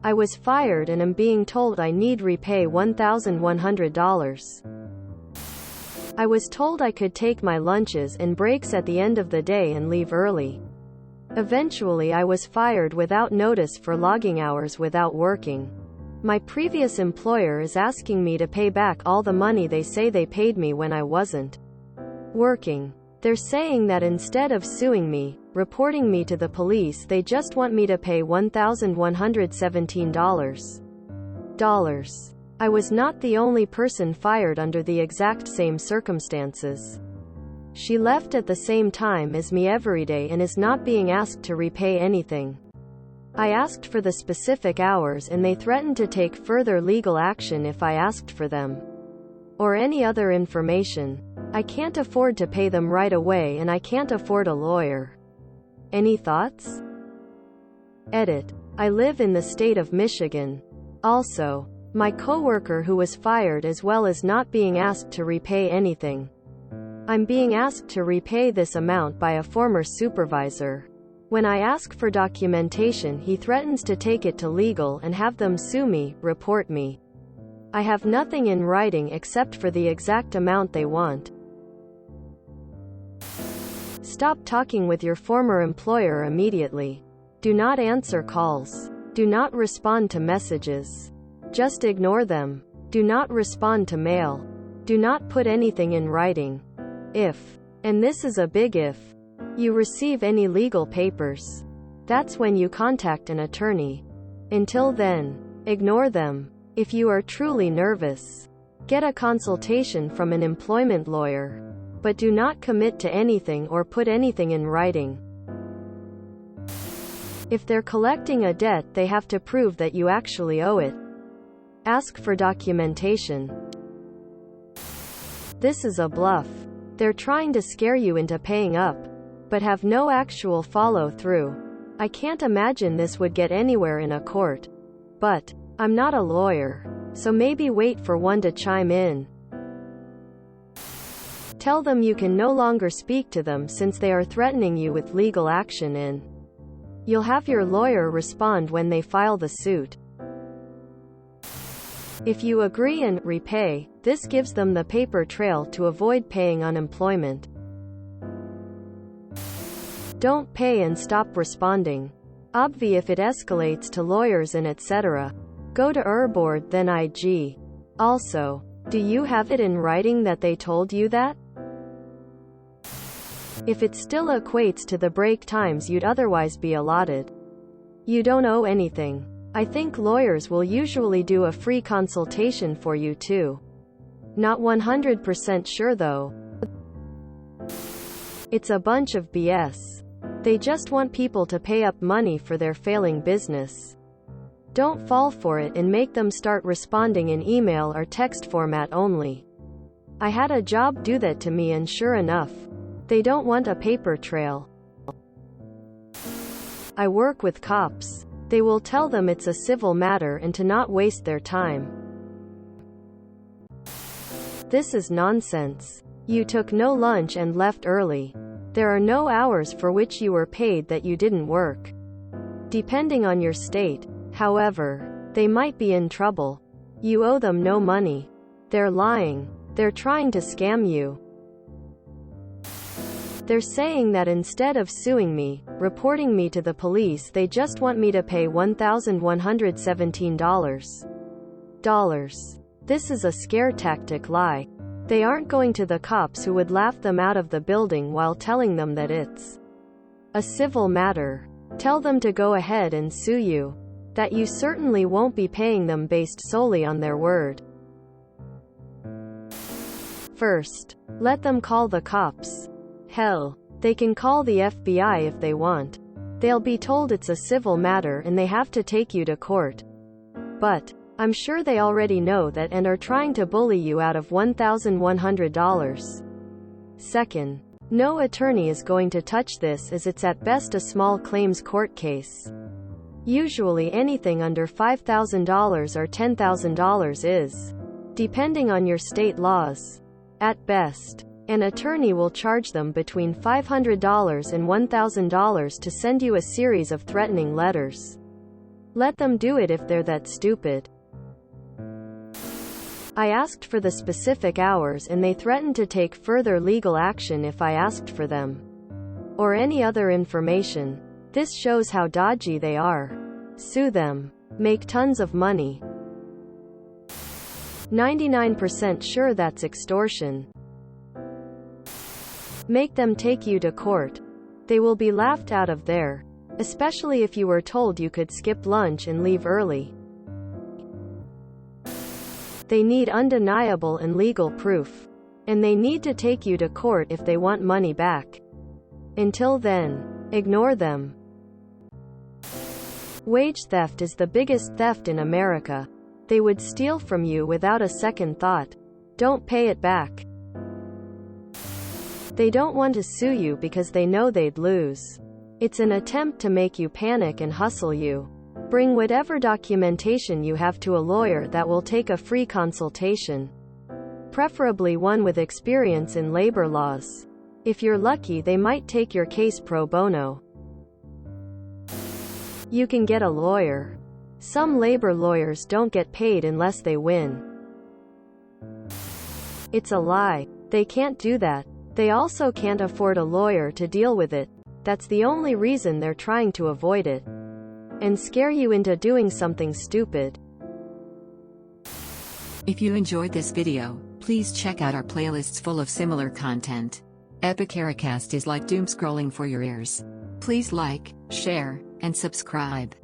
I was fired and am being told I need repay $1,100. I was told I could take my lunches and breaks at the end of the day and leave early. Eventually I was fired without notice for logging hours without working. My previous employer is asking me to pay back all the money they say they paid me when I wasn't working. They're saying that instead of suing me, reporting me to the police, they just want me to pay $1,117. I was not the only person fired under the exact same circumstances. She left at the same time as me every day and is not being asked to repay anything. I asked for the specific hours and they threatened to take further legal action if I asked for them or any other information. I can't afford to pay them right away and I can't afford a lawyer. Any thoughts? Edit. I live in the state of Michigan. Also, my coworker who was fired as well as not being asked to repay anything. I'm being asked to repay this amount by a former supervisor. When I ask for documentation, he threatens to take it to legal and have them sue me, report me. I have nothing in writing except for the exact amount they want. Stop talking with your former employer immediately. Do not answer calls. Do not respond to messages. Just ignore them. Do not respond to mail. Do not put anything in writing. If, and this is a big if, you receive any legal papers, that's when you contact an attorney. Until then, ignore them. If you are truly nervous, get a consultation from an employment lawyer. But do not commit to anything or put anything in writing. If they're collecting a debt, they have to prove that you actually owe it. Ask for documentation. This is a bluff. They're trying to scare you into paying up, but have no actual follow-through. I can't imagine this would get anywhere in a court. But, I'm not a lawyer, so maybe wait for one to chime in. Tell them you can no longer speak to them since they are threatening you with legal action and you'll have your lawyer respond when they file the suit. If you agree and repay, this gives them the paper trail to avoid paying unemployment. Don't pay and stop responding. Obvi if it escalates to lawyers and etc. Go to board then IG. Also, do you have it in writing that they told you that? If it still equates to the break times you'd otherwise be allotted, you don't owe anything. I think lawyers will usually do a free consultation for you too. Not 100% sure though. It's a bunch of BS. They just want people to pay up money for their failing business. Don't fall for it and make them start responding in email or text format only. I had a job do that to me and sure enough, they don't want a paper trail. I work with cops. They will tell them it's a civil matter and to not waste their time. This is nonsense. You took no lunch and left early. There are no hours for which you were paid that you didn't work. Depending on your state, however, they might be in trouble. You owe them no money. They're lying. They're trying to scam you. They're saying that instead of suing me, reporting me to the police, they just want me to pay $1,117. This is a scare tactic lie. They aren't going to the cops who would laugh them out of the building while telling them that it's a civil matter. Tell them to go ahead and sue you. That you certainly won't be paying them based solely on their word. First, let them call the cops. Hell, they can call the FBI if they want. They'll be told it's a civil matter and they have to take you to court. But, I'm sure they already know that and are trying to bully you out of $1,100. Second, no attorney is going to touch this as it's at best a small claims court case. Usually anything under $5,000 or $10,000 is, depending on your state laws, at best. An attorney will charge them between $500 and $1,000 to send you a series of threatening letters. Let them do it if they're that stupid. I asked for the specific hours and they threatened to take further legal action if I asked for them. Or any other information. This shows how dodgy they are. Sue them. Make tons of money. 99% sure that's extortion. Make them take you to court. They will be laughed out of there. Especially if you were told you could skip lunch and leave early. They need undeniable and legal proof. And they need to take you to court if they want money back. Until then, ignore them. Wage theft is the biggest theft in America. They would steal from you without a second thought. Don't pay it back. They don't want to sue you because they know they'd lose. It's an attempt to make you panic and hustle you. Bring whatever documentation you have to a lawyer that will take a free consultation. Preferably one with experience in labor laws. If you're lucky, they might take your case pro bono. You can get a lawyer. Some labor lawyers don't get paid unless they win. It's a lie. They can't do that. They also can't afford a lawyer to deal with it. That's the only reason they're trying to avoid it. And scare you into doing something stupid. If you enjoyed this video, please check out our playlists full of similar content. Epicaricast is like doom scrolling for your ears. Please like, share, and subscribe.